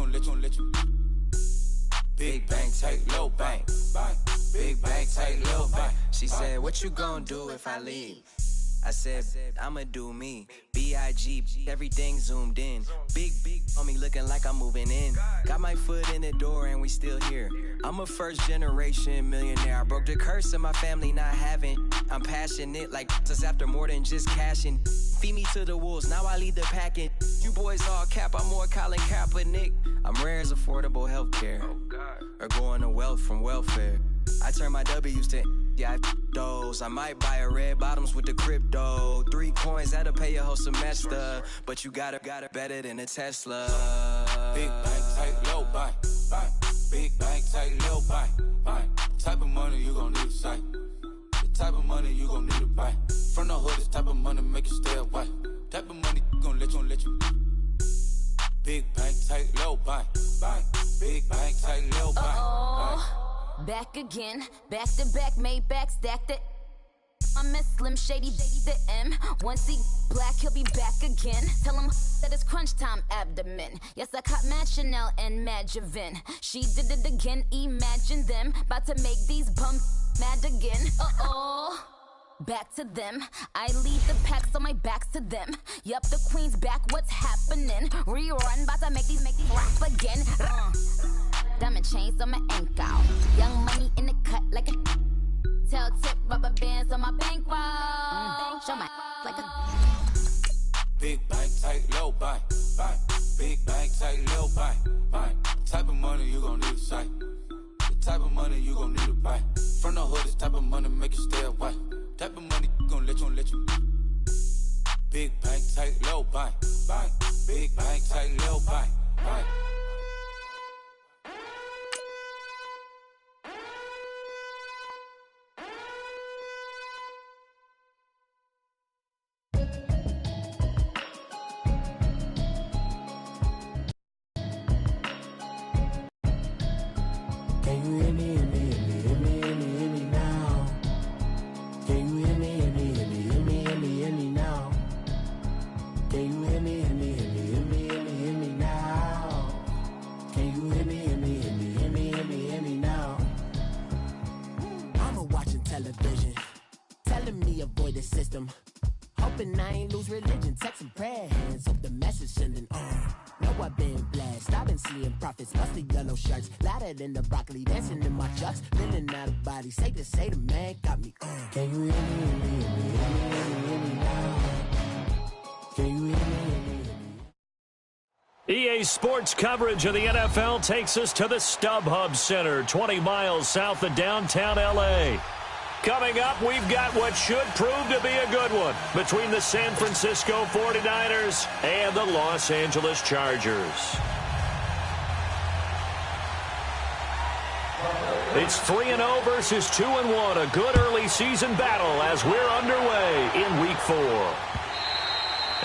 gon' let you. Big bang, take low bang, bang. Big bang, take low bang. She said, what you gon' do if I leave? I said, I'ma do me. B.I.G. Everything zoomed in. Big on me looking like I'm moving in. Got my foot in the door and we still here. I'm a first generation millionaire. I broke the curse of my family not having. I'm passionate like just after more than just cashing. Feed me to the wolves, now I lead the packing. You boys all cap, I'm more Colin Kaepernick. I'm rare as affordable healthcare. Or going to wealth from welfare. I turn my W's to those. I might buy a red bottoms with the crypto. 3 coins, that'll pay your whole semester. But you gotta better than a Tesla. Big bang, take low bang, bang. Big bang, take low bang, bang. Type of money you gon' need to say. The type of money you gon' need to buy. From the hood, this type of money make you stay away. Type of money gon' let you. Big bang, take low bang, bang. Big bang, take low bang, bang. Back again, back to back, made back, stacked it. I'm a Slim Shady, the M. Once he black, he'll be back again. Tell him that it's crunch time abdomen. Yes, I caught Mad Chanel and Mad Javin. She did it again, imagine them. About to make these bums mad again. Uh-oh. Back to them. I lead the pack, so my back's to them. Yup, the queen's back, what's happening? Rerun, about to make these rap again. Diamond chains on my ankle. Young money in the cut like a tail tip, rubber bands on my bankroll. Show my like a big bang, take low bang, bang. Big bang, take low bang, bang. Type of money you gon' need to say. The type of money you gon' need to buy. From the hood, this type of money make you stay away. Type of money gon' let you. Big bang, take low bang, bang. Big bang, take low bang, bang. Can you hear me, hear me now? Can you hear me, hear me now? Can you hear me, hear me now? Can you hear me, hear me now? I'm watching television, telling me avoid the system. Hoping I ain't lose religion, texting prayer hands, hope the message sending on. Know I've been blessed, I've been seeing prophets, mostly yellow shirts, louder than the broccoli, dancing in my chucks, feeling out of body, say the man got me on. Can you hear me, hear me now? Can you hear me? EA Sports coverage of the NFL takes us to the StubHub Center, 20 miles south of downtown L.A. Coming up, we've got what should prove to be a good one between the San Francisco 49ers and the Los Angeles Chargers. It's 3-0 versus 2-1, a good early season battle as we're underway in Week 4.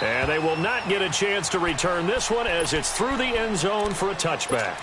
And they will not get a chance to return this one as it's through the end zone for a touchback.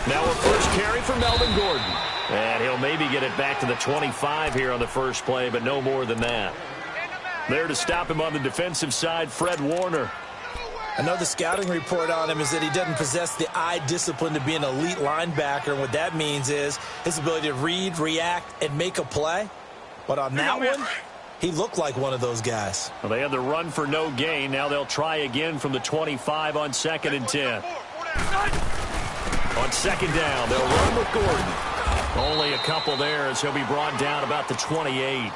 Now a first carry for Melvin Gordon. And he'll maybe get it back to the 25 here on the first play, but no more than that. There to stop him on the defensive side, Fred Warner. I know the scouting report on him is that he doesn't possess the eye discipline to be an elite linebacker. And what that means is his ability to read, react, and make a play. But on that one, he looked like one of those guys. Well, they had the run for no gain. Now they'll try again from the 25 on 2nd and 10. On 2nd down, they'll run with Gordon. Only a couple there as he'll be brought down about the 28.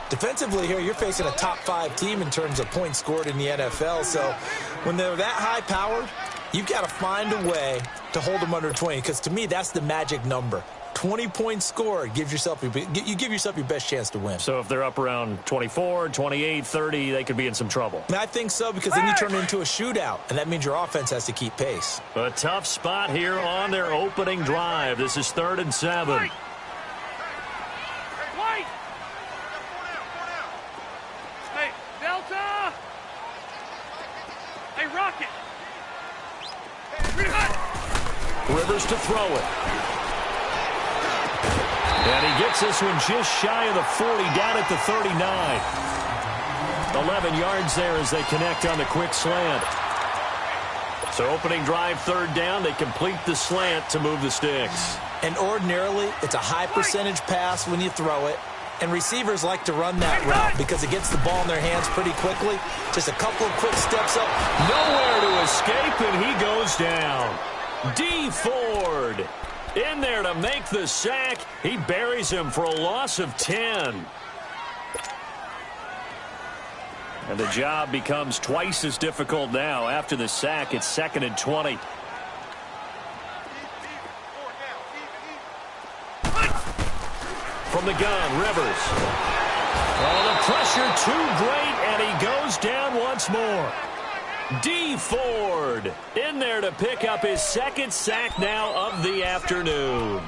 Defensively here, you're facing a top 5 team in terms of points scored in the NFL. So when they're that high-powered, you've got to find a way to hold them under 20. Because to me, that's the magic number. 20 points scored, you give yourself your best chance to win. So if they're up around 24, 28, 30, they could be in some trouble. And I think so, because then you turn it into a shootout, and that means your offense has to keep pace. A tough spot here on their opening drive. This is 3rd and 7. Rivers to throw it. And he gets this one just shy of the 40, down at the 39. 11 yards there as they connect on the quick slant. So opening drive, third down, they complete the slant to move the sticks. And ordinarily, it's a high percentage pass when you throw it. And receivers like to run that route because it gets the ball in their hands pretty quickly. Just a couple of quick steps up. Nowhere to escape, and he goes down. D. Ford in there to make the sack. He buries him for a loss of 10. And the job becomes twice as difficult now. After the sack, it's 2nd and 20. From the gun, Rivers. Oh, the pressure too great, and he goes down once more. D. Ford in there to pick up his 2nd sack now of the afternoon.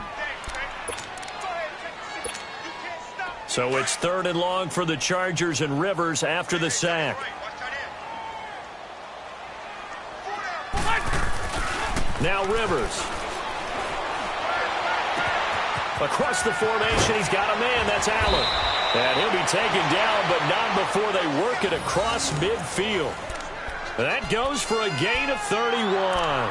So it's 3rd and long for the Chargers, and Rivers after the sack. Now Rivers. Across the formation, he's got a man. That's Allen. And he'll be taken down, but not before they work it across midfield. That goes for a gain of 31.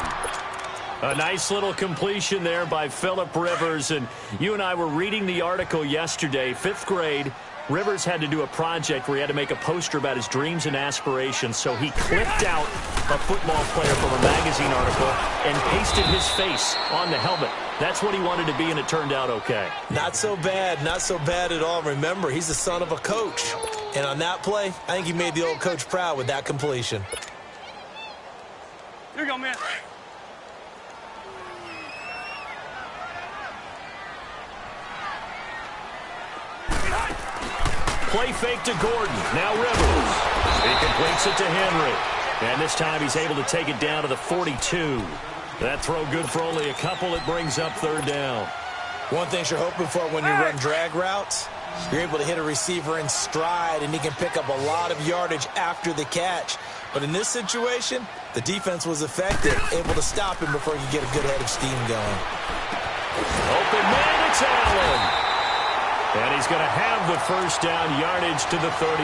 A nice little completion there by Phillip Rivers. And you and I were reading the article yesterday, 5th grade. Rivers had to do a project where he had to make a poster about his dreams and aspirations. So he clipped out a football player from a magazine article and pasted his face on the helmet. That's what he wanted to be, and it turned out okay. Not so bad. Not so bad at all. Remember, he's the son of a coach. And on that play, I think he made the old coach proud with that completion. Here you go, man. Play fake to Gordon. Now Rivers. He completes it to Henry. And this time he's able to take it down to the 42. That throw good for only a couple. It brings up 3rd down. One thing you're hoping for when you run drag routes, you're able to hit a receiver in stride, and he can pick up a lot of yardage after the catch. But in this situation, the defense was effective, able to stop him before he could get a good head of steam going. Open man, it's Allen. And he's going to have the 1st down, yardage to the 35.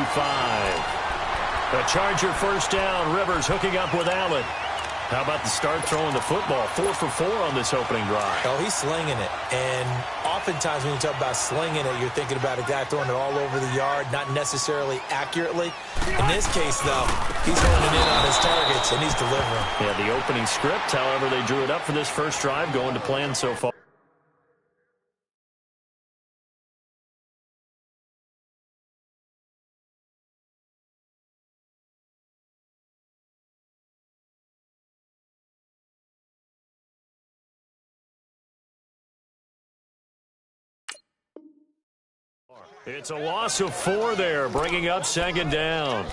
A Charger 1st down. Rivers hooking up with Allen. How about the start throwing the football? 4 for 4 on this opening drive. Oh, he's slinging it. And oftentimes when you talk about slinging it, you're thinking about a guy throwing it all over the yard, not necessarily accurately. In this case, though, he's honing in on his targets, and he's delivering. Yeah, the opening script, however, they drew it up for this first drive, going to plan so far. It's a loss of 4 there, bringing up 2nd down.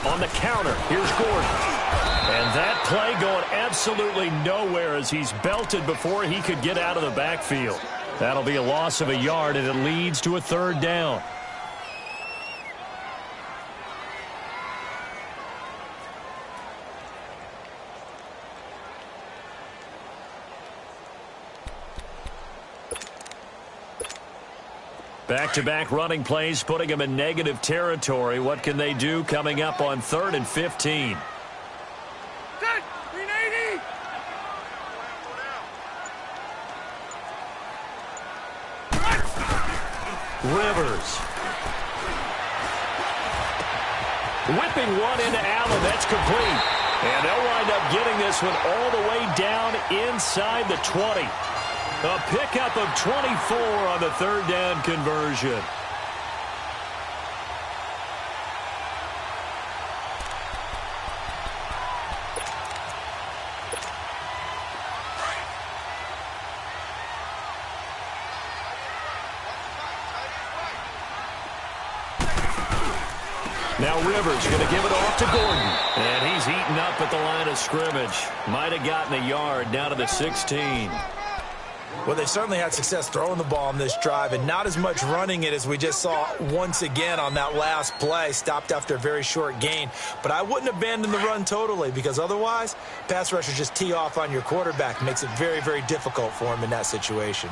On the counter, here's Gordon. And that play going absolutely nowhere as he's belted before he could get out of the backfield. That'll be a loss of a yard, and it leads to a 3rd down. Back-to-back running plays, putting them in negative territory. What can they do coming up on 3rd and 15? Rivers. Whipping one into Allen. That's complete. And they'll wind up getting this one all the way down inside the 20. A pickup of 24 on the 3rd down conversion. Now Rivers going to give it off to Gordon. And he's eaten up at the line of scrimmage. Might have gotten a yard down to the 16. Well, they certainly had success throwing the ball on this drive and not as much running it as we just saw once again on that last play. Stopped after a very short gain. But I wouldn't abandon the run totally because otherwise, pass rushers just tee off on your quarterback. Makes it very, very difficult for him in that situation.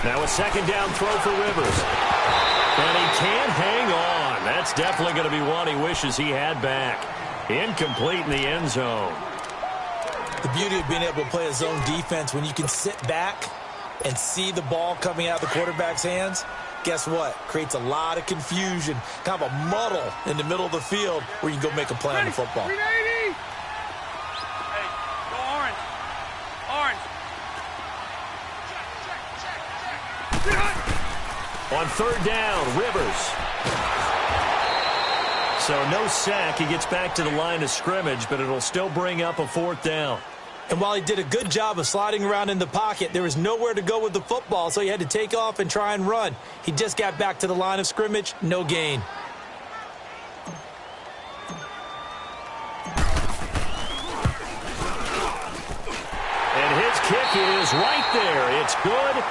Now a second down throw for Rivers. And he can't hang on. That's definitely going to be one he wishes he had back. Incomplete in the end zone. The beauty of being able to play a zone defense when you can sit back and see the ball coming out of the quarterback's hands, guess what? Creates a lot of confusion, kind of a muddle in the middle of the field where you can go make a play on the football. 380. Hey, go orange. Orange. On third down, Rivers. So no sack. He gets back to the line of scrimmage, but it'll still bring up a fourth down. And while he did a good job of sliding around in the pocket, there was nowhere to go with the football, so he had to take off and try and run. He just got back to the line of scrimmage, no gain. And his kick is right there. It's good.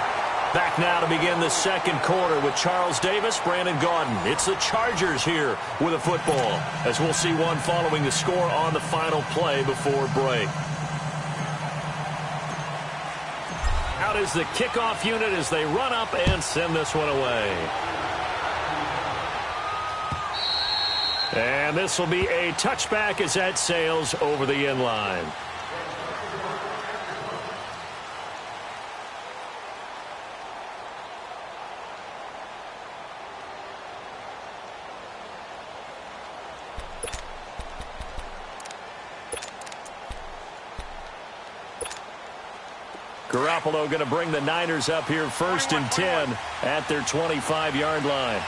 Back now to begin the second quarter with Charles Davis, Brandon Gaudin. It's the Chargers here with a football, as we'll see one following the score on the final play before break. Out is the kickoff unit as they run up and send this one away. And this will be a touchback as that sails over the end line. Garoppolo going to bring the Niners up here 1st and 10 at their 25-yard line.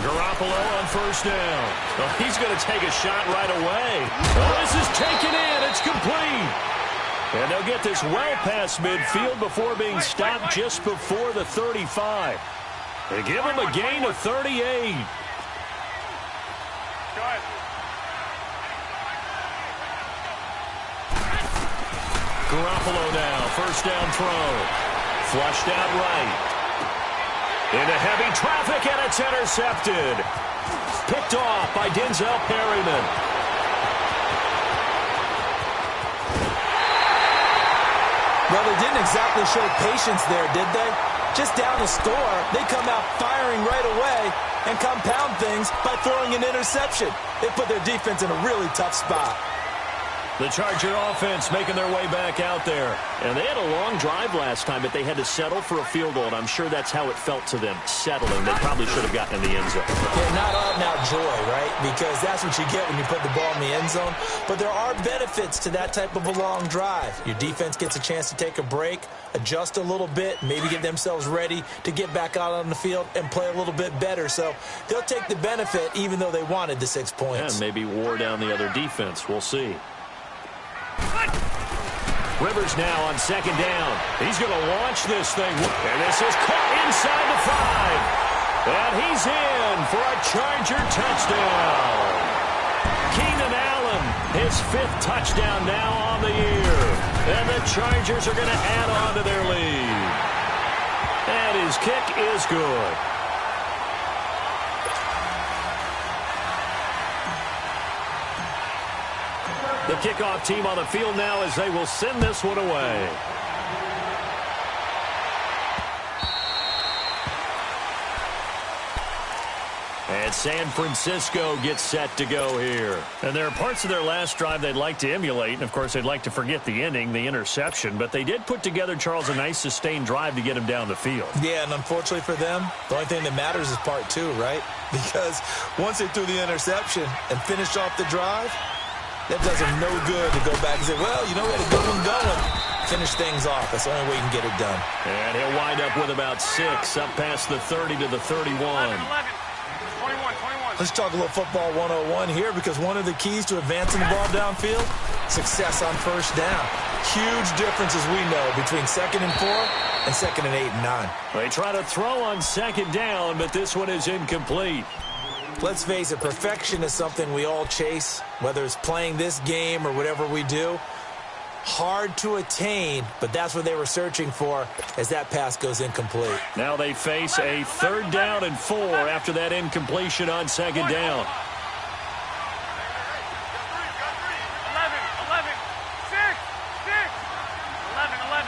Garoppolo on first down. Oh, he's going to take a shot right away. Oh, this is taken in. It's complete. And they'll get this well past midfield before being stopped just before the 35. They give him a gain of 38. Garoppolo now, first down throw. Flushed out right. Into heavy traffic, and it's intercepted. Picked off by Denzel Perryman. Well, they didn't exactly show patience there, did they? Just down the score, they come out firing right away and compound things by throwing an interception. They put their defense in a really tough spot. The Charger offense making their way back out there. And they had a long drive last time, but they had to settle for a field goal, and I'm sure that's how it felt to them, settling. They probably should have gotten in the end zone. Yeah, not out-and-out joy, right? Because that's what you get when you put the ball in the end zone. But there are benefits to that type of a long drive. Your defense gets a chance to take a break, adjust a little bit, maybe get themselves ready to get back out on the field and play a little bit better. So they'll take the benefit even though they wanted the 6 points. And maybe wore down the other defense. We'll see. Rivers now on second down. He's going to launch this thing. And this is caught inside the 5. And he's in for a Charger touchdown. Keenan Allen, his 5th touchdown now on the year. And the Chargers are going to add on to their lead. And his kick is good. The kickoff team on the field now as they will send this one away. And San Francisco gets set to go here. And there are parts of their last drive they'd like to emulate. And, of course, they'd like to forget the ending, the interception. But they did put together, Charles, a nice sustained drive to get him down the field. Yeah, and unfortunately for them, the only thing that matters is part 2, right? Because once they threw the interception and finished off the drive, that does them no good to go back and say, well, you know, we had a good one going. Finish things off. That's the only way you can get it done. And he'll wind up with about 6, up past the 30 to the 31. 11, 21, 21. Let's talk a little football 101 here, because one of the keys to advancing the ball downfield, success on first down. Huge difference, as we know, between 2nd and 4 and 2nd and 8 and 9. They try to throw on 2nd down, but this one is incomplete. Let's face it, perfection is something we all chase, whether it's playing this game or whatever we do. Hard to attain, but that's what they were searching for as that pass goes incomplete. Now they face a 3rd down and 4 after that incompletion on 2nd down. 11.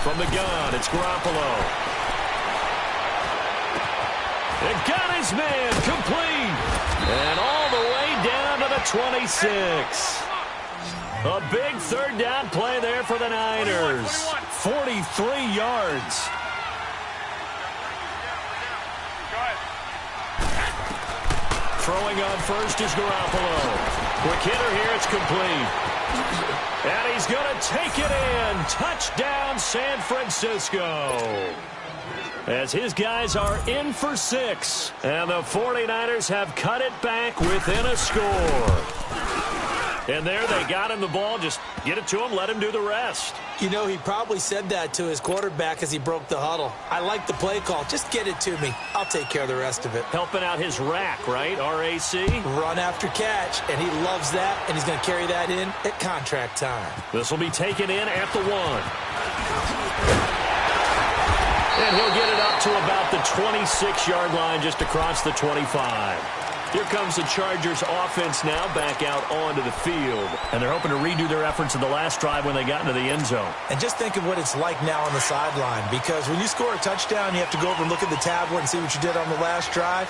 From the gun, it's Garoppolo. It got his man complete. And all the way down to the 26. A big 3rd down play there for the Niners. 43 yards. Throwing on first is Garoppolo. Quick hitter here, it's complete. And he's going to take it in. Touchdown, San Francisco. As his guys are in for 6. And the 49ers have cut it back within a score. And there they got him the ball. Just get it to him, let him do the rest. You know, he probably said that to his quarterback as he broke the huddle. I like the play call. Just get it to me. I'll take care of the rest of it. Helping out his rack, right? R-A-C? Run after catch, and he loves that, and he's going to carry that in at contract time. This will be taken in at the 1. And he'll get it up to about the 26-yard line, just across the 25. Here comes the Chargers offense now back out onto the field. And they're hoping to redo their efforts in the last drive when they got into the end zone. And just think of what it's like now on the sideline, because when you score a touchdown, you have to go over and look at the tablet and see what you did on the last drive.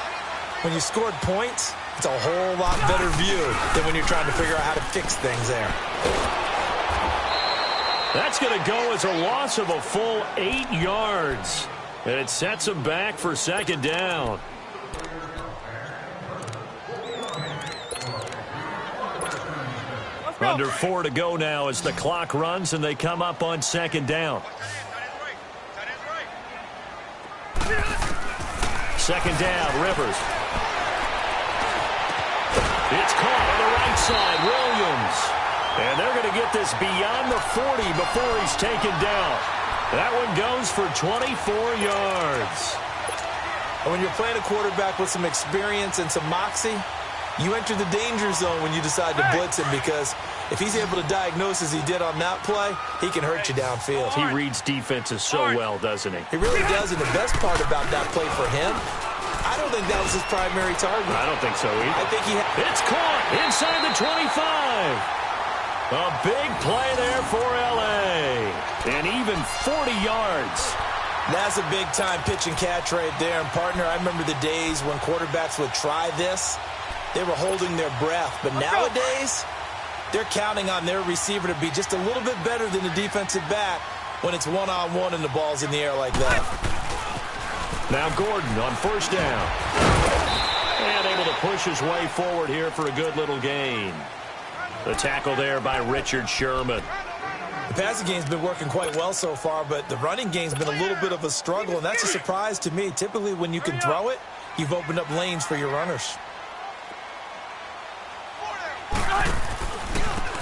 When you scored points, it's a whole lot better view than when you're trying to figure out how to fix things there. That's going to go as a loss of a full 8 yards. And it sets them back for 2nd down. Under 4 to go now as the clock runs and they come up on 2nd down. 2nd down, Rivers. It's caught on the right side, Williams. And they're going to get this beyond the 40 before he's taken down. That one goes for 24 yards. And when you're playing a quarterback with some experience and some moxie, you enter the danger zone when you decide to blitz him, because if he's able to diagnose as he did on that play, he can hurt you downfield. He reads defenses so well, doesn't he? He really does, and the best part about that play for him, I don't think that was his primary target. I don't think so either. I think It's caught inside the 25. A big play there for L.A. And even 40 yards. That's a big-time pitch and catch right there. And, partner, I remember the days when quarterbacks would try this. They were holding their breath. But nowadays, they're counting on their receiver to be just a little bit better than the defensive back when it's one-on-one and the ball's in the air like that. Now Gordon on 1st down. And able to push his way forward here for a good little gain. The tackle there by Richard Sherman. The passing game's been working quite well so far, but the running game's been a little bit of a struggle, and that's a surprise to me. Typically, when you can throw it, you've opened up lanes for your runners.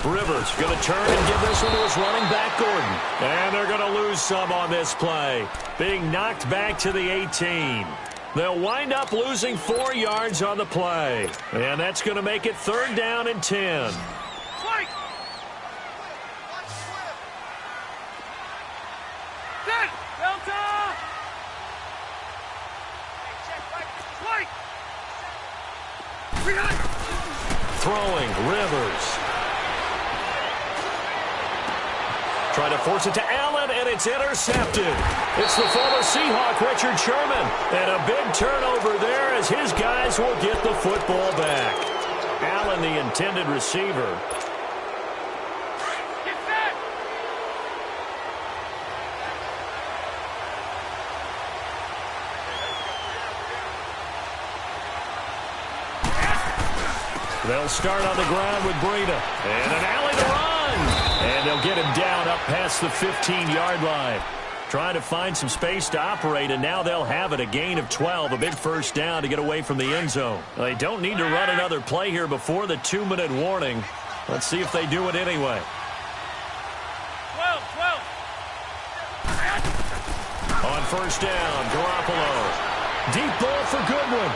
Rivers going to turn and give this one to his running back, Gordon. And they're going to lose some on this play. Being knocked back to the 18. They'll wind up losing 4 yards on the play. And that's going to make it 3rd down and 10. Throwing, Rivers. Trying to force it to Allen, and it's intercepted. It's the former Seahawk, Richard Sherman. And a big turnover there as his guys will get the football back. Allen, the intended receiver. They'll start on the ground with Breida. And an alley to run. And they'll get him down up past the 15-yard line. Trying to find some space to operate, and now they'll have it. A gain of 12, a big first down to get away from the end zone. They don't need to run another play here before the 2-minute warning. Let's see if they do it anyway. 12. On first down, Garoppolo. Deep ball for Goodwin.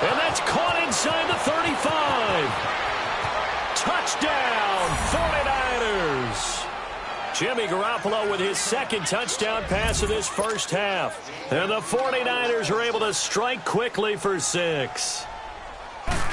And that's caught inside the 35. Touchdown, 49ers. Jimmy Garoppolo with his second touchdown pass of this first half. And the 49ers are able to strike quickly for 6.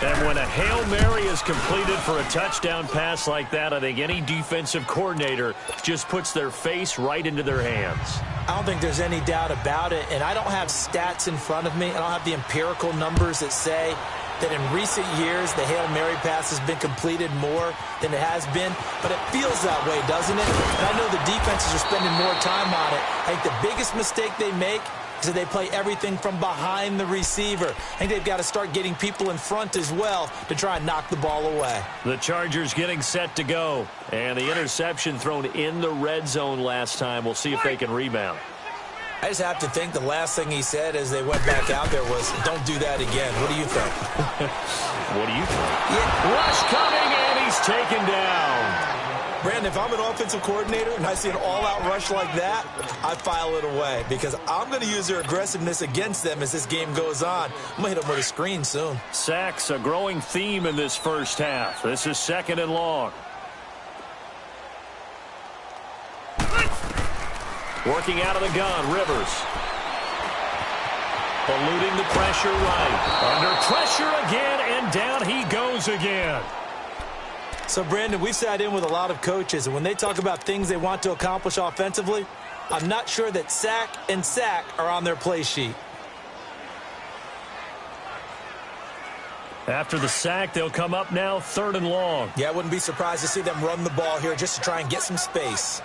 And when a Hail Mary is completed for a touchdown pass like that, I think any defensive coordinator just puts their face right into their hands. I don't think there's any doubt about it, and I don't have stats in front of me. I don't have the empirical numbers that say that in recent years the Hail Mary pass has been completed more than it has been, but it feels that way, doesn't it? And I know the defenses are spending more time on it. I think the biggest mistake they make is that they play everything from behind the receiver. I think they've got to start getting people in front as well to try and knock the ball away. The Chargers getting set to go, and the interception thrown in the red zone last time. We'll see if they can rebound. I just have to think the last thing he said as they went back out there was, don't do that again. What do you think? What do you think? Yeah. Rush coming, and he's taken down. Brandon, if I'm an offensive coordinator and I see an all-out rush like that, I file it away because I'm going to use their aggressiveness against them as this game goes on. I'm going to hit them with a screen soon. Sacks, a growing theme in this first half. This is 2nd and long. Working out of the gun, Rivers. Eluding the pressure right. Under pressure again, and down he goes again. So, Brandon, we've sat in with a lot of coaches, and when they talk about things they want to accomplish offensively, I'm not sure that sack and sack are on their play sheet. After the sack, they'll come up now 3rd and long. Yeah, I wouldn't be surprised to see them run the ball here just to try and get some space.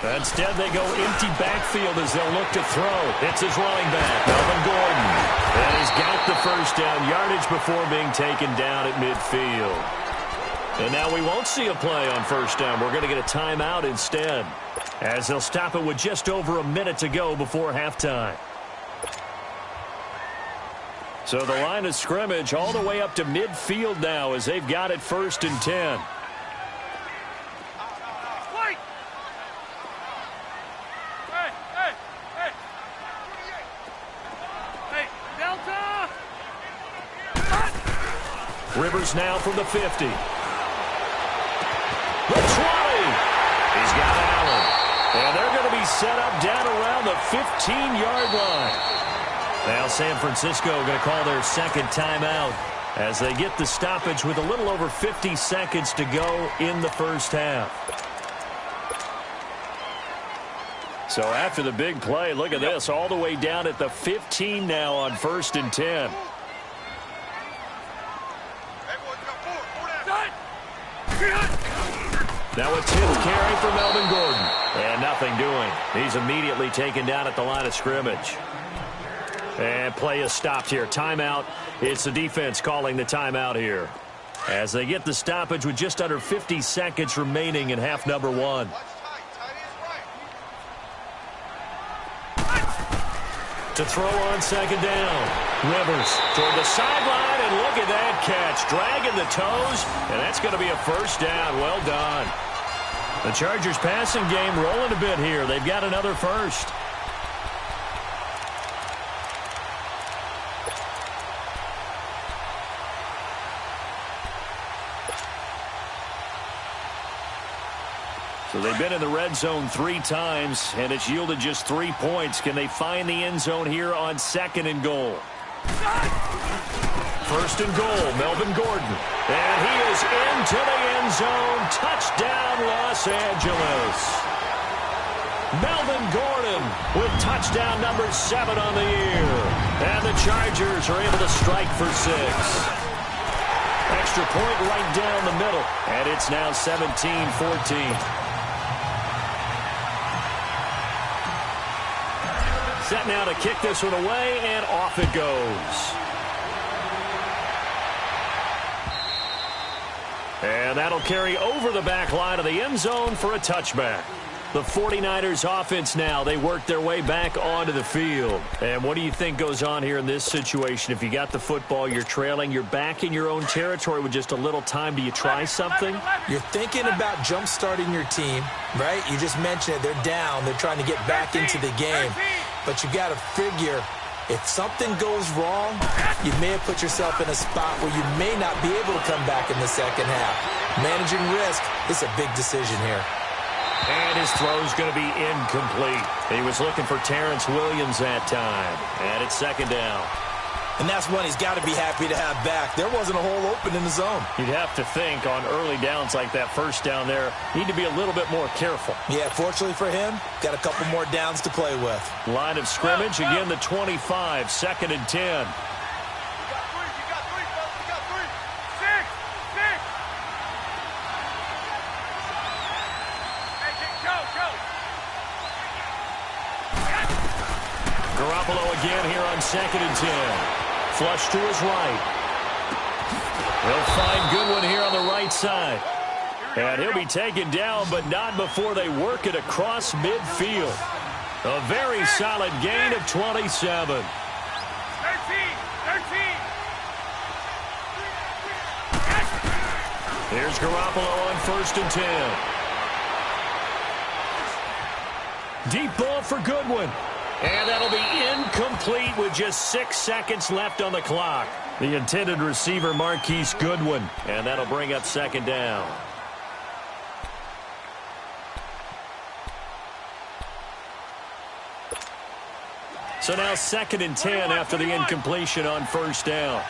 Instead, they go empty backfield as they'll look to throw. It's his running back, Melvin Gordon. And he's got the first down yardage before being taken down at midfield. And now we won't see a play on first down. We're going to get a timeout instead, as they'll stop it with just over a minute to go before halftime. So the line of scrimmage all the way up to midfield now as they've got it 1st and 10. Rivers now from the 50. The 20. He's got Allen. And they're going to be set up down around the 15-yard line. Now San Francisco going to call their second timeout as they get the stoppage with a little over 50 seconds to go in the first half. So after the big play, look at this, all the way down at the 15 now on 1st and 10. Now a 10th carry for Melvin Gordon. And nothing doing. He's immediately taken down at the line of scrimmage. And play is stopped here. Timeout. It's the defense calling the timeout here, as they get the stoppage with just under 50 seconds remaining in half number 1. To throw on 2nd down. Rivers toward the sideline, and look at that catch. Dragging the toes, and that's going to be a first down. Well done. The Chargers passing game rolling a bit here. They've got another first. So they've been in the red zone 3 times, and it's yielded just 3 points. Can they find the end zone here on 2nd and goal? 1st and goal, Melvin Gordon. And he is into the end zone. Touchdown, Los Angeles. Melvin Gordon with touchdown number 7 on the year. And the Chargers are able to strike for 6. Extra point right down the middle. And it's now 17-14. Set now to kick this one away, and off it goes. And that'll carry over the back line of the end zone for a touchback. The 49ers offense now, they work their way back onto the field. And what do you think goes on here in this situation? If you got the football, you're trailing, you're back in your own territory with just a little time. Do you try something? You're thinking about jump-starting your team, right? You just mentioned it. They're down. They're trying to get back into the game. But you got to figure, if something goes wrong, you may have put yourself in a spot where you may not be able to come back in the second half. Managing risk is a big decision here. And his throw's going to be incomplete. He was looking for Terrence Williams that time. And it's second down. And that's one he's got to be happy to have back. There wasn't a hole open in the zone. You'd have to think on early downs like that first down there, need to be a little bit more careful. Yeah, fortunately for him, got a couple more downs to play with. Line of scrimmage, again the 25, second and 10. Garoppolo again here on second and 10. Flush to his right. He'll find Goodwin here on the right side. And he'll be taken down, but not before they work it across midfield. A very solid gain of 27. 13. Here's Garoppolo on first and 10. Deep ball for Goodwin. And that'll be incomplete with just 6 seconds left on the clock. The intended receiver, Marquise Goodwin. And that'll bring up second down. So now second and 10 after the incompletion on first down.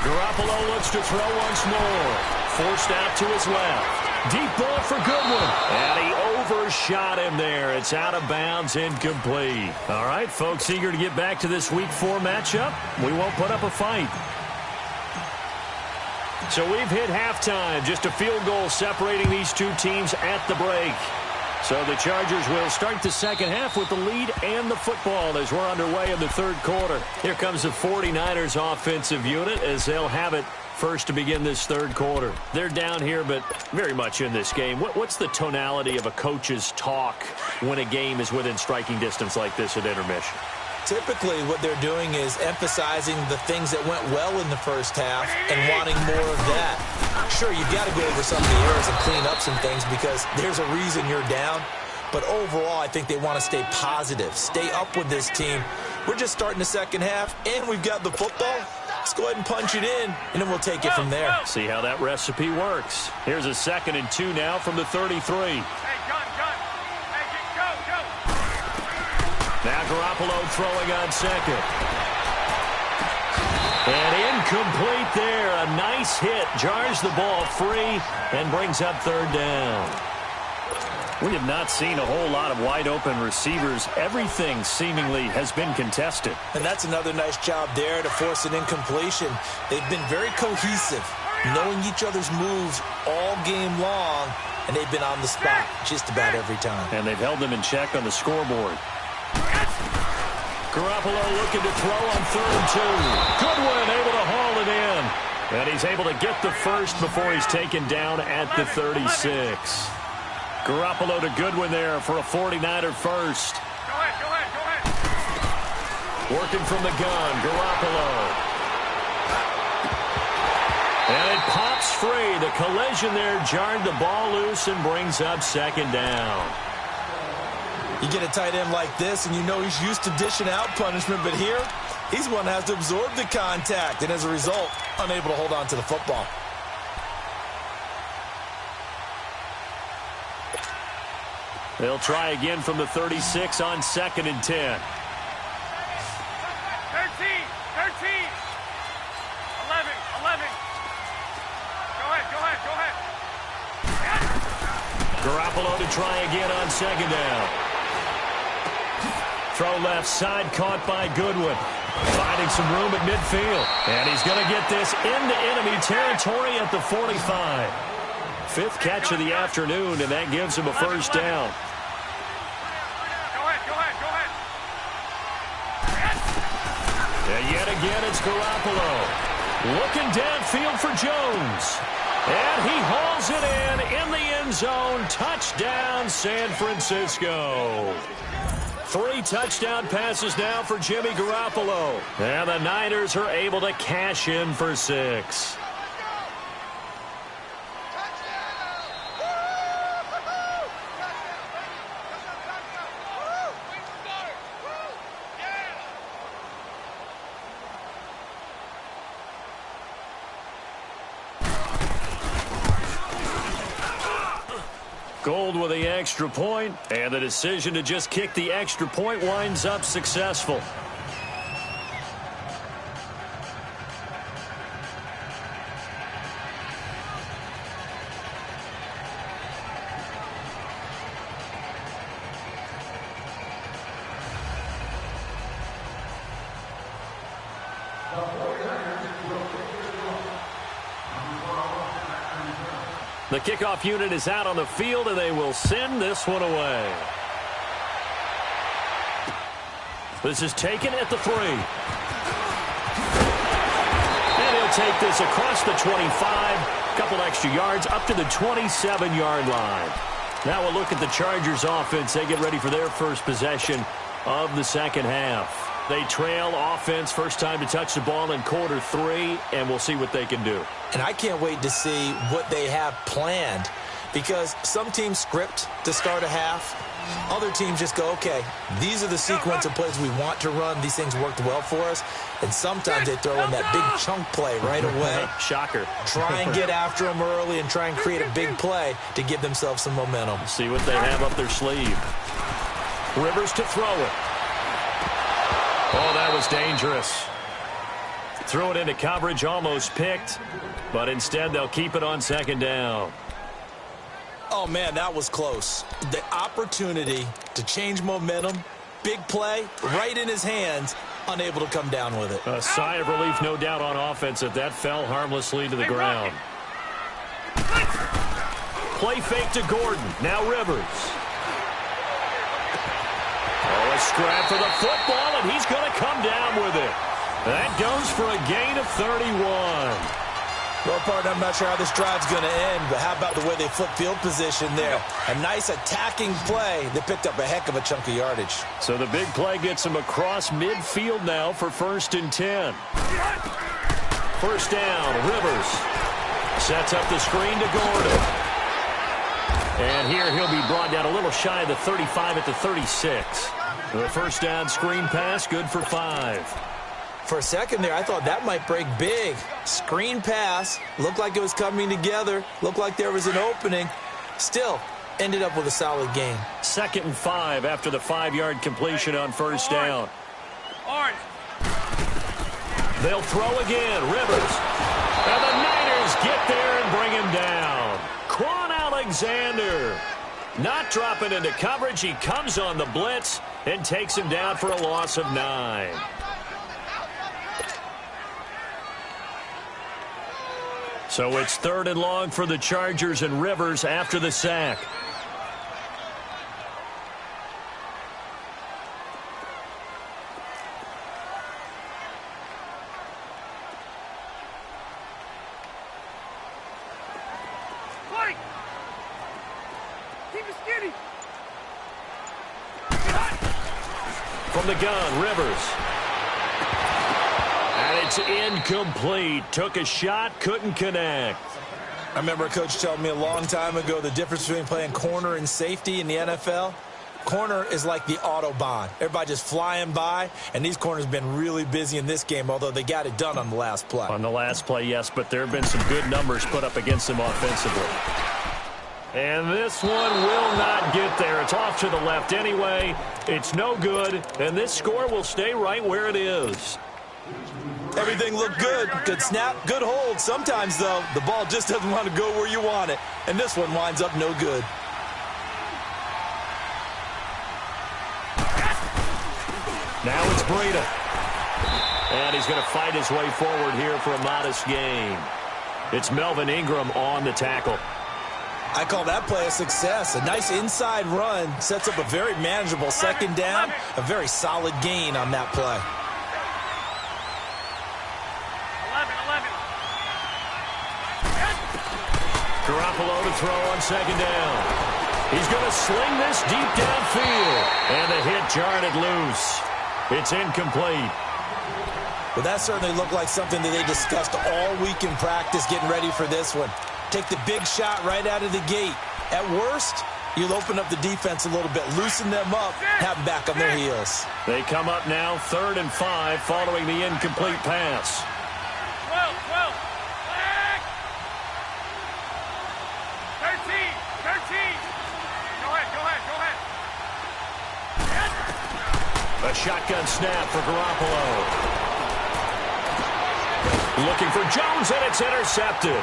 Garoppolo looks to throw once more. Forced out to his left. Deep ball for Goodwin. And he overshot him there. It's out of bounds, incomplete. All right, folks, eager to get back to this Week 4 matchup. We won't put up a fight. So we've hit halftime. Just a field goal separating these two teams at the break. So the Chargers will start the second half with the lead and the football as we're underway in the third quarter. Here comes the 49ers offensive unit as they'll have it first to begin this third quarter. They're down here, but very much in this game. What's the tonality of a coach's talk when a game is within striking distance like this at intermission? Typically, what they're doing is emphasizing the things that went well in the first half and wanting more of that. Sure, you've got to go over some of the errors and clean up some things because there's a reason you're down. But overall, I think they want to stay positive, stay up with this team. We're just starting the second half, and we've got the football. Let's go ahead and punch it in, and then we'll take it from there. See how that recipe works. Here's a second and 2 now from the 33. Now Garoppolo throwing on second. And incomplete there. A nice hit. Jars the ball free and brings up third down. We have not seen a whole lot of wide-open receivers. Everything seemingly has been contested. And that's another nice job there to force an incompletion. They've been very cohesive, knowing each other's moves all game long, and they've been on the spot just about every time. And they've held them in check on the scoreboard. Garoppolo looking to throw on third and 2. Goodwin able to haul it in. And he's able to get the first before he's taken down at the 36. Garoppolo to Goodwin there for a 49er first. Go ahead. Working from the gun, Garoppolo. And it pops free. The collision there jarred the ball loose and brings up second down. You get a tight end like this, and you know he's used to dishing out punishment, but here, he's one that has to absorb the contact, and as a result, unable to hold on to the football. They'll try again from the 36 on second and 10. 13. 11. Go ahead. Garoppolo to try again on second down. Throw left side, caught by Goodwin. Finding some room at midfield. And he's going to get this into enemy territory at the 45. Fifth catch of the afternoon, and that gives him a first down. Go ahead. And yet again, it's Garoppolo. Looking downfield for Jones. And he hauls it in the end zone. Touchdown, San Francisco. 3 touchdown passes now for Jimmy Garoppolo. And the Niners are able to cash in for 6. Gold with the extra point, and the decision to just kick the extra point winds up successful. The kickoff unit is out on the field, and they will send this one away. This is taken at the 3. And he'll take this across the 25. A couple extra yards up to the 27-yard line. Now we'll look at the Chargers offense. They get ready for their first possession of the second half. They trail offense, first time to touch the ball in quarter 3, and we'll see what they can do. And I can't wait to see what they have planned, because some teams script to start a half. Other teams just go, okay, these are the sequence of plays we want to run. These things worked well for us. And sometimes they throw in that big chunk play right away. Shocker. Try and get after them early and try and create a big play to give themselves some momentum. See what they have up their sleeve. Rivers to throw it. Oh, that was dangerous. Threw it into coverage, almost picked, but instead they'll keep it on second down. Oh, man, that was close. The opportunity to change momentum, big play, right in his hands, unable to come down with it. A sigh of relief, no doubt, on offense if that fell harmlessly to the ground. Play fake to Gordon. Now Rivers. Oh, a scrap for the football, and he's going to come down with it. That goes for a gain of 31. Well, partner, I'm not sure how this drive's going to end, but how about the way they flip field position there? A nice attacking play that picked up a heck of a chunk of yardage. So the big play gets him across midfield now for 1st and 10. First down, Rivers sets up the screen to Gordon. And here he'll be brought down a little shy of the 35 at the 36. The first down screen pass, good for 5. For a second there, I thought that might break big. Screen pass, looked like it was coming together, looked like there was an opening. Still, ended up with a solid gain. 2nd and 5 after the 5-yard completion on first down. They'll throw again, Rivers. And the Niners get there and bring him down. Quan Alexander not dropping into coverage. He comes on the blitz and takes him down for a loss of 9. So it's 3rd and long for the Chargers, and Rivers after the sack. From the gun, Rivers. And it's incomplete. Took a shot, couldn't connect. I remember a coach telling me a long time ago the difference between playing corner and safety in the NFL. Corner is like the Autobahn. Everybody just flying by, and these corners have been really busy in this game, although they got it done on the last play. On the last play, yes, but there have been some good numbers put up against them offensively. And this one will not get there. It's off to the left anyway. It's no good, and this score will stay right where it is. Everything looked good. Good snap, good hold. Sometimes, though, the ball just doesn't want to go where you want it. And this one winds up no good. Now it's Breida. And he's going to fight his way forward here for a modest gain. It's Melvin Ingram on the tackle. I call that play a success. A nice inside run sets up a very manageable second down. A very solid gain on that play. 11. Garoppolo to throw on second down. He's going to sling this deep downfield. And the hit jarred it loose. It's incomplete. Well, that certainly looked like something that they discussed all week in practice getting ready for this one. Take the big shot right out of the gate. At worst, you'll open up the defense a little bit, loosen them up, have them back on their heels. They come up now 3rd and 5 following the incomplete pass. 12, 12. 13, 13. Go ahead. A shotgun snap for Garoppolo. Looking for Jones, and it's intercepted.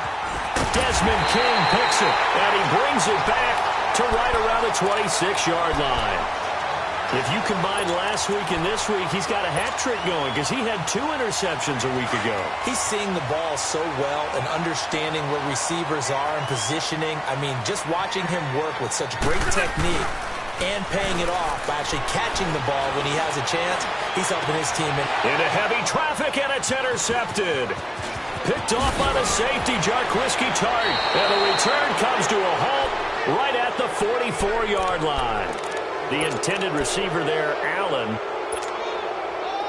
Desmond King picks it, and he brings it back to right around the 26-yard line. If you combine last week and this week, he's got a hat trick going because he had 2 interceptions a week ago. He's seeing the ball so well and understanding where receivers are and positioning. I mean, just watching him work with such great technique and paying it off by actually catching the ball when he has a chance, he's helping his team. Into heavy traffic, and it's intercepted. Picked off by the safety, Jarquiski Tart. And the return comes to a halt right at the 44-yard line. The intended receiver there, Allen.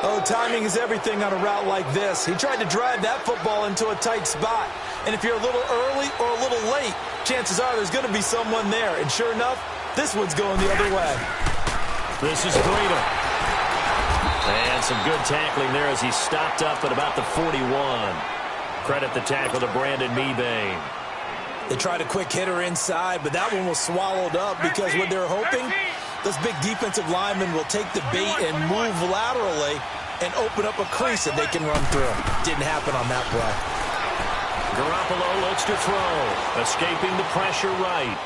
Oh, timing is everything on a route like this. He tried to drive that football into a tight spot. And if you're a little early or a little late, chances are there's going to be someone there. And sure enough, this one's going the other way. This is Breida. And some good tackling there as he stopped up at about the 41. Credit the tackle to Brandon Mebane. They tried a quick hitter inside, but that one was swallowed up because what they're hoping, those big defensive linemen will take the bait and move laterally and open up a crease that they can run through. Didn't happen on that play. Garoppolo looks to throw, escaping the pressure right.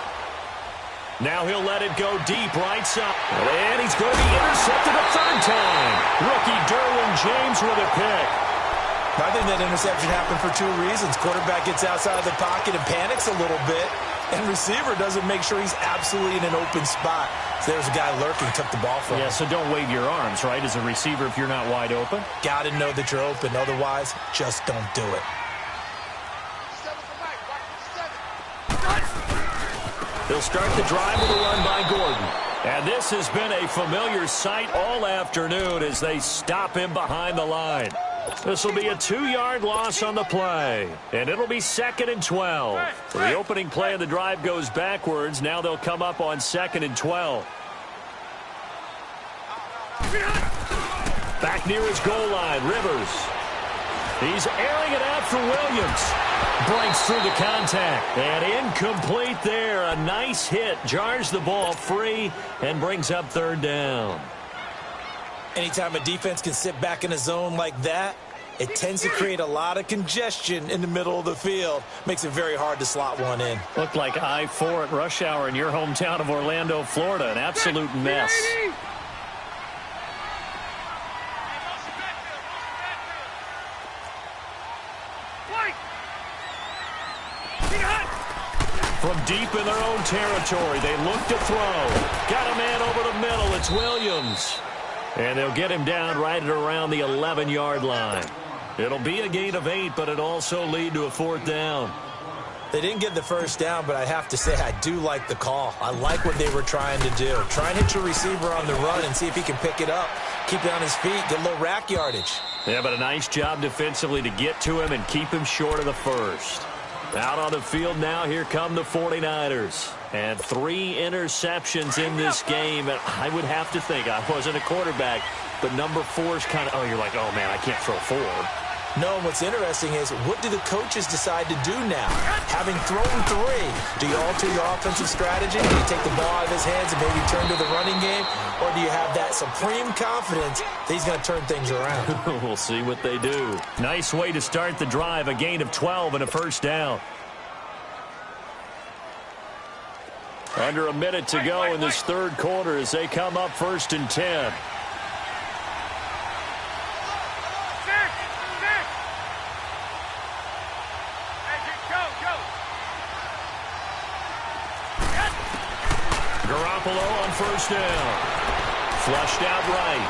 Now he'll let it go deep right side. And he's going to be intercepted a 3rd time. Rookie Derwin James with a pick. I think that interception happened for 2 reasons. Quarterback gets outside of the pocket and panics a little bit, and receiver doesn't make sure he's absolutely in an open spot. So there's a guy lurking, took the ball from him. Yeah, so don't wave your arms, right, as a receiver if you're not wide open? Got to know that you're open. Otherwise, just don't do it. They'll start the drive with a run by Gordon. And this has been a familiar sight all afternoon as they stop him behind the line. This will be a 2-yard loss on the play. And it'll be 2nd and 12. So the opening play of the drive goes backwards. Now they'll come up on 2nd and 12. Back near his goal line, Rivers. He's airing it out for Williams. Breaks through the contact. And incomplete there. A nice hit. Jars the ball free and brings up 3rd down. Anytime a defense can sit back in a zone like that, it tends to create a lot of congestion in the middle of the field. Makes it very hard to slot one in. Looked like I-4 at rush hour in your hometown of Orlando, Florida. An absolute mess. From deep in their own territory, they look to throw. Got a man over the middle. It's Williams. And they'll get him down right at around the 11-yard line. It'll be a gain of 8, but it'll also lead to a 4th down. They didn't get the 1st down, but I have to say I do like the call. I like what they were trying to do. Try and hit your receiver on the run and see if he can pick it up. Keep it on his feet, get a little rack yardage. Yeah, but a nice job defensively to get to him and keep him short of the 1st. Out on the field now, here come the 49ers. And 3 interceptions in this game. And I would have to think, I wasn't a quarterback, but number 4 is kind of, oh, you're like, oh, man, I can't throw 4. No, what's interesting is, what do the coaches decide to do now? Having thrown 3, do you alter your offensive strategy? Do you take the ball out of his hands and maybe turn to the running game? Or do you have that supreme confidence that he's going to turn things around? We'll see what they do. Nice way to start the drive, a gain of 12 and a 1st down. Under a minute to go in this 3rd quarter as they come up 1st and 10. Garoppolo on 1st down. Flushed out right.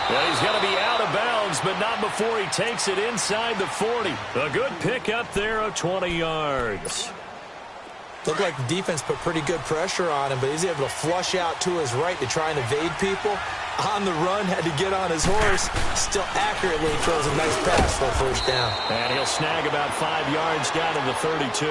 Well, he's going to be out of bounds, but not before he takes it inside the 40. A good pickup there of 20 yards. Looked like the defense put pretty good pressure on him, but he's able to flush out to his right to try and evade people. On the run, had to get on his horse. Still accurately throws a nice pass for a first down. And he'll snag about 5 yards down to the 32.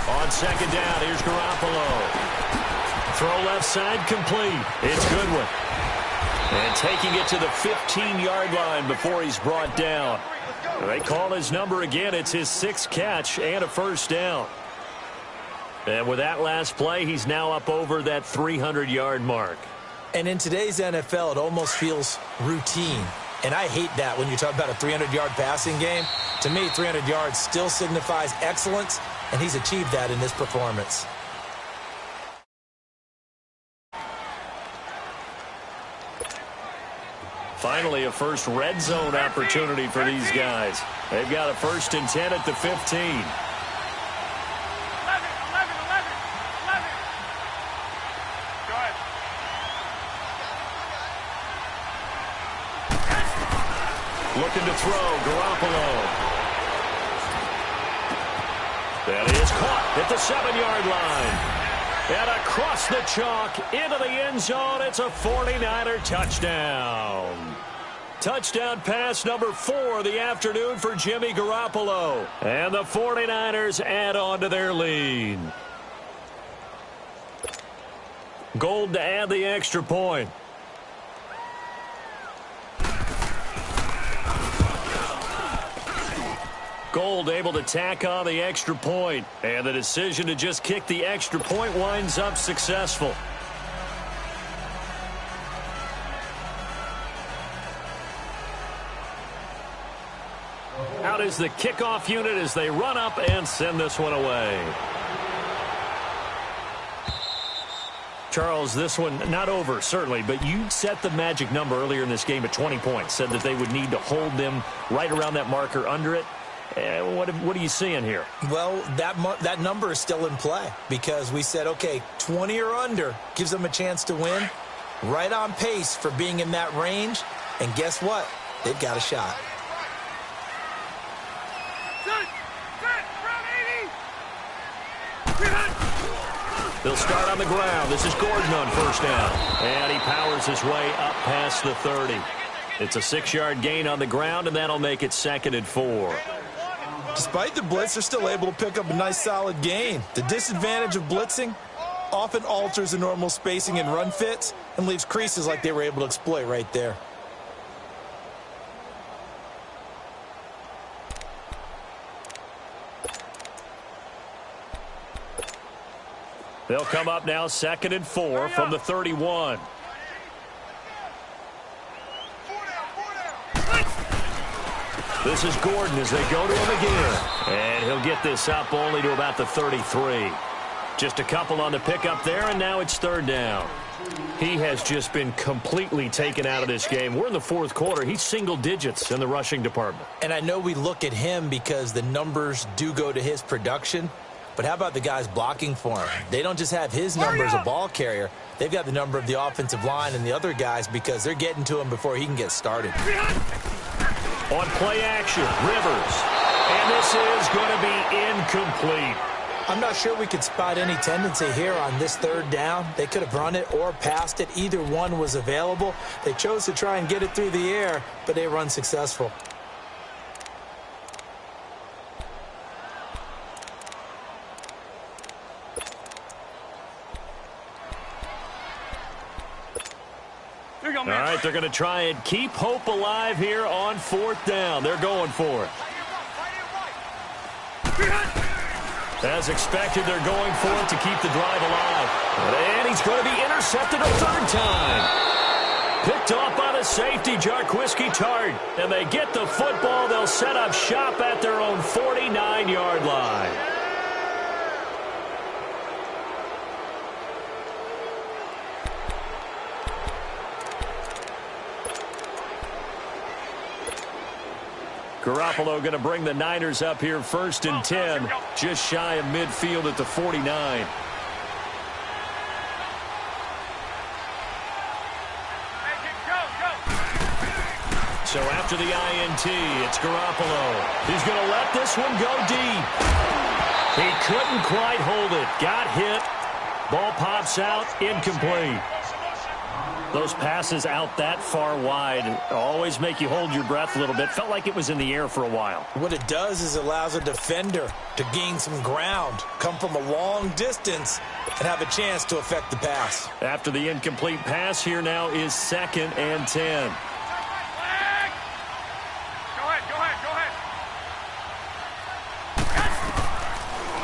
On second down, here's Garoppolo. Throw left side complete. It's Goodwin. And taking it to the 15-yard line before he's brought down. They call his number again. It's his 6th catch and a first down. And with that last play, he's now up over that 300-yard mark. And in today's NFL, it almost feels routine. And I hate that when you talk about a 300-yard passing game. To me, 300 yards still signifies excellence, and he's achieved that in this performance. Finally, a first red zone opportunity for these guys. They've got a 1st and 10 at the 15. 11. Go ahead. Looking to throw, Garoppolo. That is caught at the 7-yard line. And across the chalk into the end zone, it's a 49er touchdown. Touchdown pass number 4 of the afternoon for Jimmy Garoppolo. And the 49ers add on to their lead. Gold to add the extra point. Gold able to tack on the extra point. And the decision to just kick the extra point winds up successful. Out is the kickoff unit as they run up and send this one away. Charles, this one not over, certainly, but you set the magic number earlier in this game at 20 points. Said that they would need to hold them right around that marker under it. What are you seeing here? Well, that number is still in play because we said, okay, 20 or under gives them a chance to win. Right on pace for being in that range. And guess what? They've got a shot. They'll start on the ground. This is Gordon on first down. And he powers his way up past the 30. It's a 6-yard gain on the ground, and that'll make it 2nd and 4. Despite the blitz, they're still able to pick up a nice solid gain. The disadvantage of blitzing often alters the normal spacing and run fits and leaves creases like they were able to exploit right there. They'll come up now 2nd and 4 from the 31. This is Gordon as they go to him again. And he'll get this up only to about the 33. Just a couple on the pickup there, and now it's 3rd down. He has just been completely taken out of this game. We're in the 4th quarter. He's single digits in the rushing department. And I know we look at him because the numbers do go to his production. But how about the guys blocking for him? They don't just have his number as a ball carrier. They've got the number of the offensive line and the other guys because they're getting to him before he can get started. On play action, Rivers. And this is going to be incomplete. I'm not sure we could spot any tendency here on this 3rd down. They could have run it or passed it. Either one was available. They chose to try and get it through the air, but they were unsuccessful. All right, they're going to try and keep hope alive here on 4th down. They're going for it. As expected, they're going for it to keep the drive alive. And he's going to be intercepted a 3rd time. Picked off by the safety, Jarquiski Tart. And they get the football. They'll set up shop at their own 49-yard line. Garoppolo going to bring the Niners up here 1st and 10, just shy of midfield at the 49. So after the INT, it's Garoppolo. He's going to let this one go deep. He couldn't quite hold it. Got hit. Ball pops out. Incomplete. Those passes out that far wide always make you hold your breath a little bit. Felt like it was in the air for a while. What it does is it allows a defender to gain some ground, come from a long distance, and have a chance to affect the pass. After the incomplete pass, here now is 2nd and 10.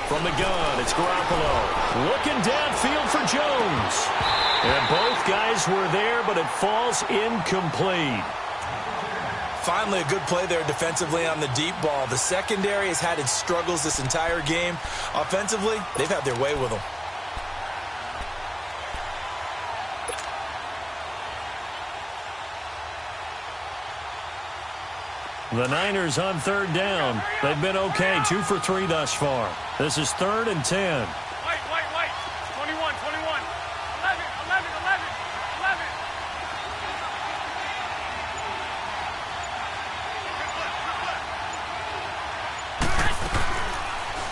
From the gun, it's Garoppolo. Looking downfield for Jones. And both guys were there, but it falls incomplete. Finally, a good play there defensively on the deep ball. The secondary has had its struggles this entire game. Offensively, they've had their way with them. The Niners on 3rd down. They've been okay, 2 for 3 thus far. This is 3rd and 10. Wait. 21. 11.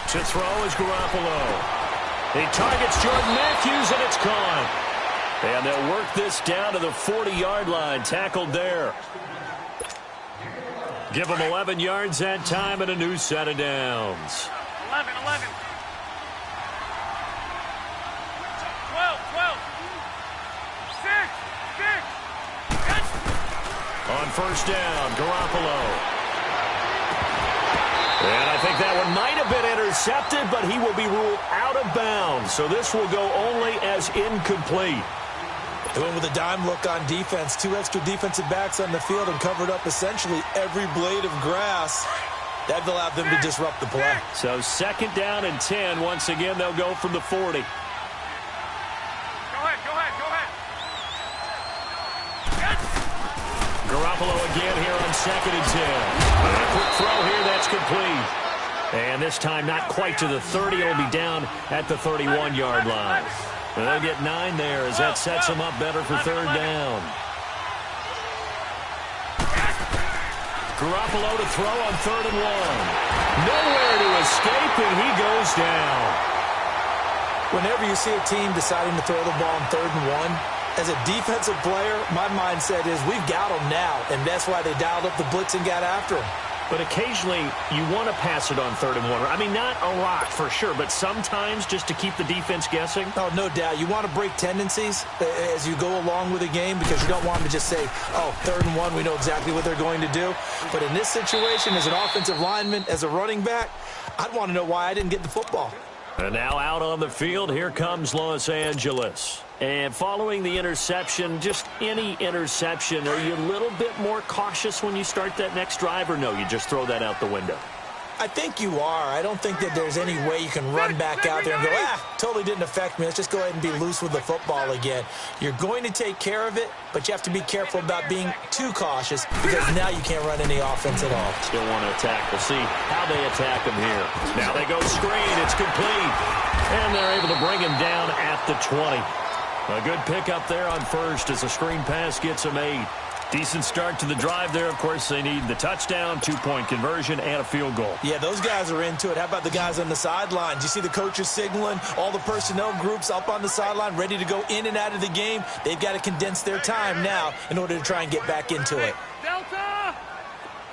To throw is Garoppolo. He targets Jordan Matthews, and it's caught. And they'll work this down to the 40-yard line. Tackled there. Give them 11 yards that time and a new set of downs. 11. 12. On 1st down, Garoppolo. And I think that one might have been intercepted, but he will be ruled out of bounds. So this will go only as incomplete. They went with a dime look on defense. 2 extra defensive backs on the field and covered up essentially every blade of grass. That allowed them to disrupt the play. So 2nd down and 10. Once again, they'll go from the 40. Go ahead. Garoppolo again here on 2nd and 10. And a quick throw here, that's complete. And this time not quite to the 30. It'll be down at the 31-yard line. They'll get 9 there as that sets them up better for 3rd down. Garoppolo to throw on 3rd and 1. Nowhere to escape, and he goes down. Whenever you see a team deciding to throw the ball on 3rd and 1, as a defensive player, my mindset is we've got them now, and that's why they dialed up the blitz and got after them. But occasionally, you want to pass it on 3rd and 1. I mean, not a lot for sure, but sometimes just to keep the defense guessing. Oh, no doubt. You want to break tendencies as you go along with the game because you don't want them to just say, oh, 3rd and 1, we know exactly what they're going to do. But in this situation, as an offensive lineman, as a running back, I'd want to know why I didn't get the football. And now out on the field, here comes Los Angeles. And following the interception, just any interception, are you a little bit more cautious when you start that next drive, or no, you just throw that out the window? I think you are. I don't think that there's any way you can run back out there and go, totally didn't affect me. Let's just go ahead and be loose with the football again. You're going to take care of it, but you have to be careful about being too cautious because now you can't run any offense at all. Still want to attack. We'll see how they attack him here. Now they go screen. It's complete. And they're able to bring him down at the 20. A good pickup there on 1st as the screen pass gets him 8. Decent start to the drive there. Of course, they need the touchdown, 2-point conversion, and a field goal. Yeah, those guys are into it. How about the guys on the sidelines? You see the coaches signaling, all the personnel groups up on the sideline, ready to go in and out of the game. They've got to condense their time now in order to try and get back into it. Delta!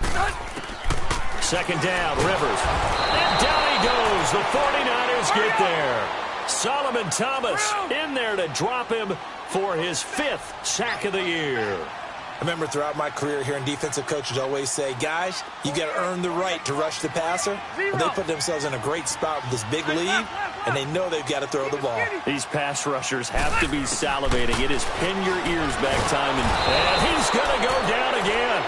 2nd down, Rivers. And down he goes. The 49ers get there. Solomon Thomas in there to drop him for his 5th sack of the year. I remember throughout my career hearing defensive coaches always say, guys, you got to earn the right to rush the passer. Well, they put themselves in a great spot with this big lead, and they know they've got to throw the ball. These pass rushers have to be salivating. It is pin your ears back time, and he's going to go down again.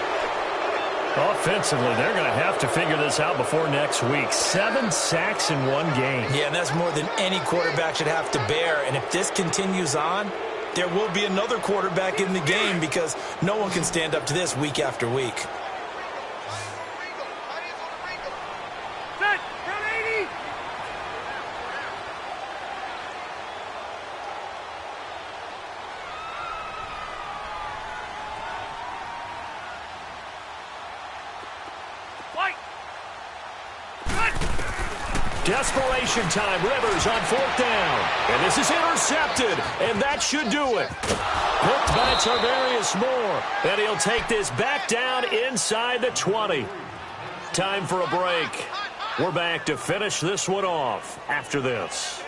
Offensively, they're going to have to figure this out before next week. 7 sacks in one game. Yeah, and that's more than any quarterback should have to bear. And if this continues on, there will be another quarterback in the game because no one can stand up to this week after week. Desperation time. Rivers on 4th down. And this is intercepted. And that should do it. Picked by Tarvarius Moore. And he'll take this back down inside the 20. Time for a break. We're back to finish this one off after this.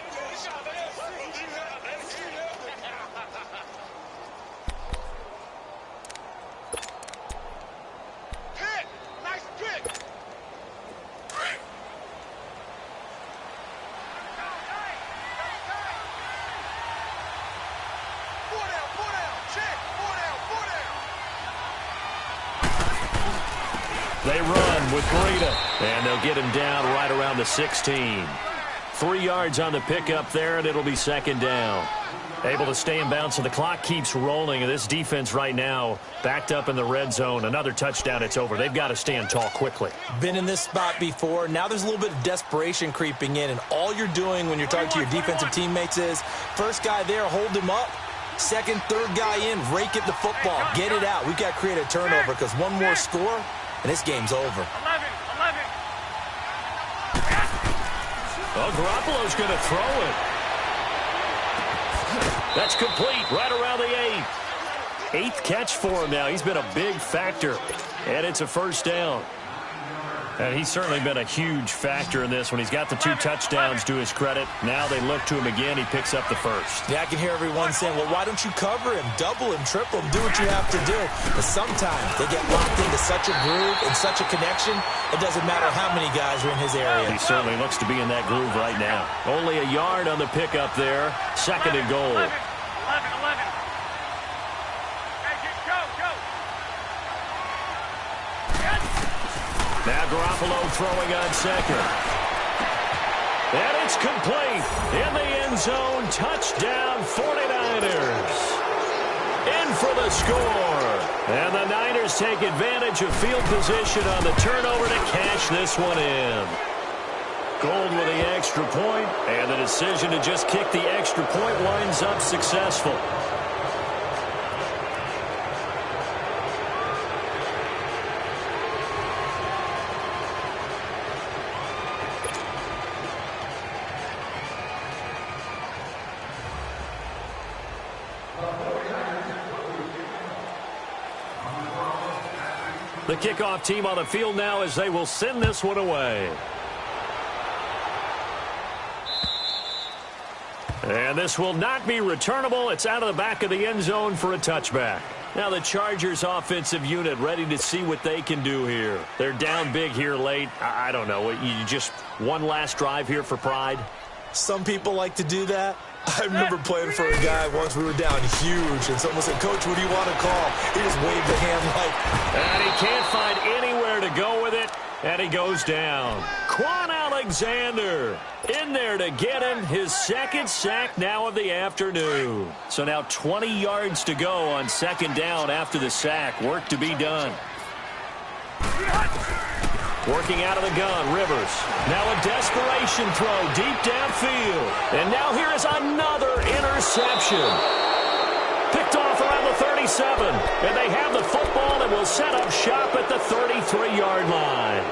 They run with Breida, and they'll get him down right around the 16. 3 yards on the pickup there, and it'll be 2nd down. Able to stay in bounds, so the clock keeps rolling. And this defense right now backed up in the red zone. Another touchdown, it's over. They've got to stand tall quickly. Been in this spot before. Now there's a little bit of desperation creeping in, and all you're doing when you're talking to your defensive teammates is first guy there, hold him up. Second, third guy in, rake at the football. Get it out. We've got to create a turnover because one more score, and this game's over. 11. Oh, Garoppolo's going to throw it. That's complete right around the 8. 8th catch for him now. He's been a big factor, and it's a 1st down. And he's certainly been a huge factor in this when he's got the 2 touchdowns to his credit. Now they look to him again. He picks up the 1st. Yeah, I can hear everyone saying, well, why don't you cover him, double him, triple him, do what you have to do. But sometimes they get locked into such a groove and such a connection, it doesn't matter how many guys are in his area. He certainly looks to be in that groove right now. Only a yard on the pickup there. 2nd and goal. 11. Now Garoppolo throwing on 2nd. And it's complete. In the end zone, touchdown 49ers. In for the score. And the Niners take advantage of field position on the turnover to cash this one in. Gold with the extra point, and the decision to just kick the extra point winds up successful. The kickoff team on the field now as they will send this one away. And this will not be returnable. It's out of the back of the end zone for a touchback. Now the Chargers offensive unit ready to see what they can do here. They're down big here late. I don't know. You just one last drive here for pride? Some people like to do that. I remember playing for a guy once. We were down huge, and someone said, Coach, what do you want to call? He just waved the hand like... And he can't find anywhere to go with it, and he goes down. Quan Alexander in there to get him his 2nd sack now of the afternoon. So now 20 yards to go on 2nd down after the sack. Work to be done. Working out of the gun, Rivers. Now a desperation throw deep downfield. And now here is another interception. Picked off around the 37. And they have the football and will set up shop at the 33-yard line.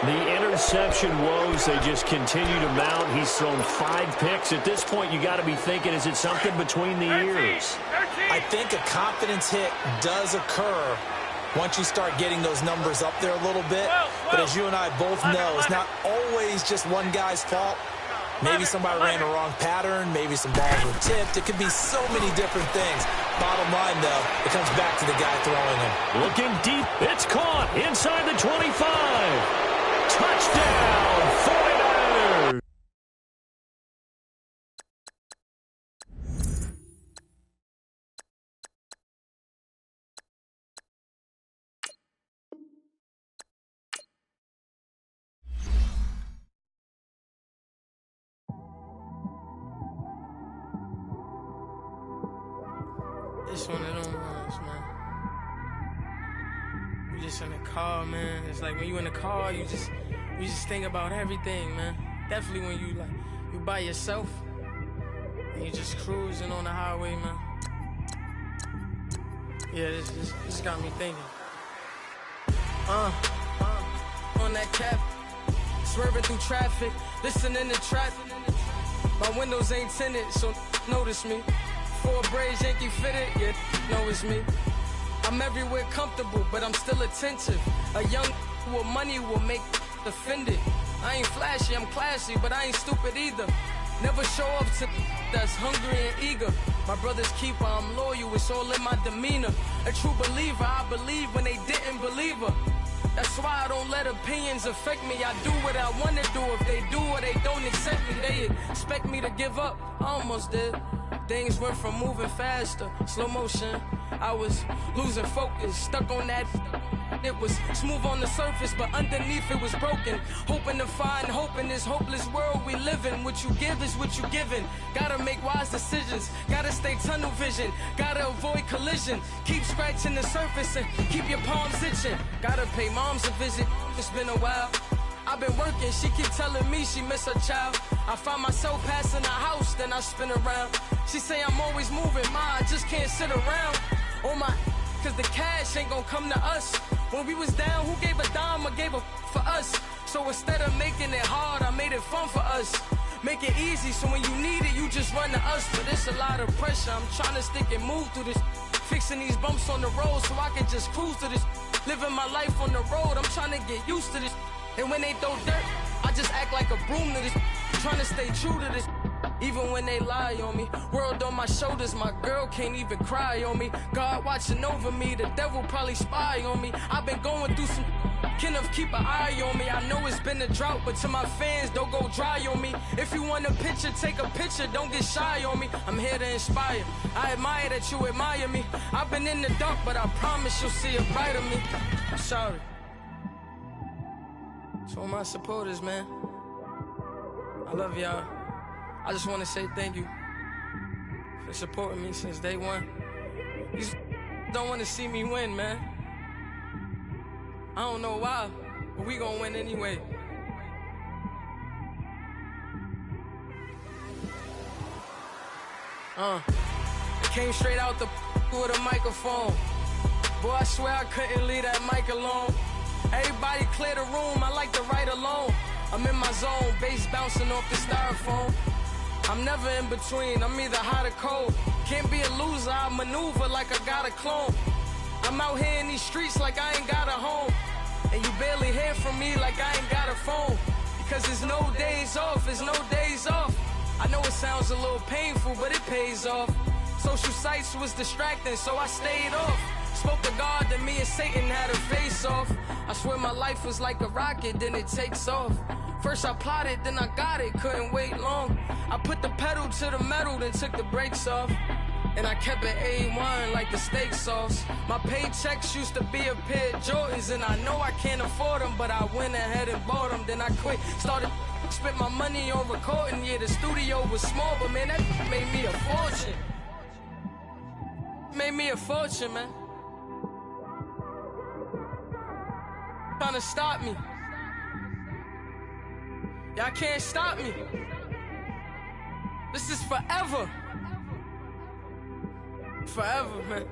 The interception woes, they just continue to mount. He's thrown 5 picks. At this point, you got to be thinking, is it something between the ears? I think a confidence hit does occur once you start getting those numbers up there a little bit. But as you and I both know, it's not always just one guy's fault. Maybe somebody ran a wrong pattern. Maybe some balls were tipped. It could be so many different things. Bottom line, though, it comes back to the guy throwing him. Looking deep. It's caught inside the 25. Touchdown, 49ers. It's one of them ones, man. You just in the car, man. It's like when you in the car, you just think about everything, man. Definitely when you by yourself and you just cruising on the highway, man. Yeah, this got me thinking. On that cap, swerving through traffic, listening to trap. My windows ain't tinted, so notice me. Four braids, Yankee fitted, yeah, know it's me. I'm everywhere comfortable, but I'm still attentive. A young with money will make offended. I ain't flashy, I'm classy, but I ain't stupid either. Never show up to that's hungry and eager. My brother's keeper, I'm loyal, it's all in my demeanor. A true believer, I believe when they didn't believe her. That's why I don't let opinions affect me. I do what I want to do. If they do or they don't accept me, they expect me to give up. I almost did. Things went from moving faster, slow motion. I was losing focus, stuck on that. It was smooth on the surface, but underneath it was broken. Hoping to find hope in this hopeless world we live in. What you give is what you given. Gotta make wise decisions. Gotta stay tunnel vision. Gotta avoid collision. Keep scratching the surface and keep your palms itching. Gotta pay moms a visit. It's been a while. I've been working, she keep telling me she miss her child. I find myself passing the house, then I spin around. She say I'm always moving, I just can't sit around. Oh my, cause the cash ain't gonna come to us. When we was down, who gave a dime or gave a for us? So instead of making it hard, I made it fun for us. Make it easy, so when you need it, you just run to us. But it's a lot of pressure, I'm trying to stick and move through this. Fixing these bumps on the road so I can just cruise to this. Living my life on the road, I'm trying to get used to this. And when they throw dirt, I just act like a broom to this. Trying to stay true to this. Even when they lie on me. World on my shoulders, my girl can't even cry on me. God watching over me, the devil probably spy on me. I've been going through some Kenneth, keep an eye on me. I know it's been a drought, but to my fans, don't go dry on me. If you want a picture, take a picture, don't get shy on me. I'm here to inspire. I admire that you admire me. I've been in the dark, but I promise you'll see a brighter me. I'm sorry. To all my supporters, man, I love y'all. I just want to say thank you for supporting me since day one. You don't want to see me win, man. I don't know why, but we gonna win anyway. It came straight out the with a microphone. Boy, I swear I couldn't leave that mic alone. Everybody clear the room, I like to write alone. I'm in my zone, bass bouncing off the styrofoam. I'm never in between, I'm either hot or cold. Can't be a loser, I maneuver like I got a clone. I'm out here in these streets like I ain't got a home. And you barely hear from me like I ain't got a phone. Because there's no days off, there's no days off. I know it sounds a little painful, but it pays off. Social sites was distracting, so I stayed off. Spoke to God that me and Satan had a face off. I swear my life was like a rocket, then it takes off. First I plotted, then I got it, couldn't wait long. I put the pedal to the metal, then took the brakes off. And I kept it A1 like the steak sauce. My paychecks used to be a pair of Jordans, and I know I can't afford them, but I went ahead and bought them. Then I quit, started, spent my money on recording. Yeah, the studio was small, but man, that made me a fortune. Made me a fortune, man. Trying to stop me. Y'all can't stop me. This is forever. Forever, man.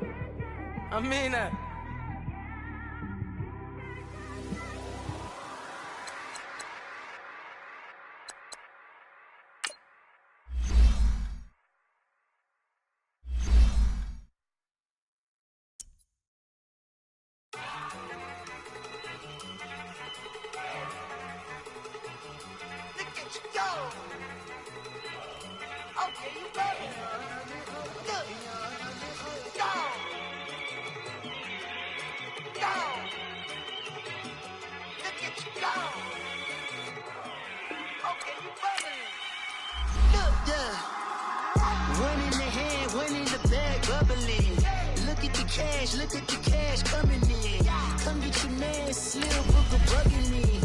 I mean that. One in the hand, one in the bag, bubbling. Look at the cash coming in. Come get your man, Slim Booker bugging me.